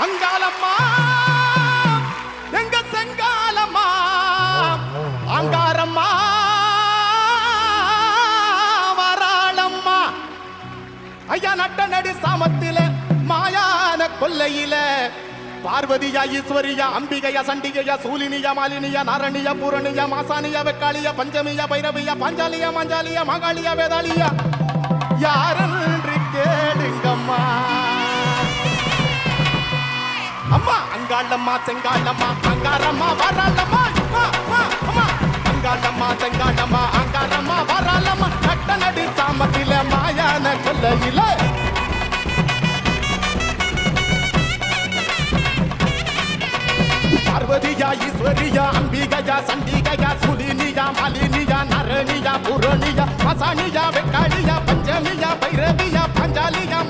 அங்காளம்மா எங்க செங்காலம்மா அங்காரம்மா வராளம்மா ஐயா நட்ட நடு சாமத்தில மாயான கொல்லையில பார்வதியா ஈஸ்வரியா அம்பிகையா சண்டிகையா சூலினியா மாலினியா நாரணியா பூரணியா மாசானியா வெக்காளியா பஞ்சமியா பைரவியா பாஞ்சாலியா மாஞ்சாலியா மாகாளியா வேதாளியா யாரென்று கேளுங்கம்மா அம்மா அங்காளம்மா செங்காளம்மா அங்காரம்மா வராளம்மா அம்மா அங்காளம்மா செங்காளம்மா அங்காரம்மா வராளம்மா நட்ட நடு சாமத்தில மாயான கொல்லையில பார்வதியா ஈஸ்வரியா அம்பிகையா சண்டிகையா சுலினியா மாலினியா நரணியா பூரணியா மசானியா வெக்காளியா பஞ்சமியா பைரவியா பஞ்சாலியா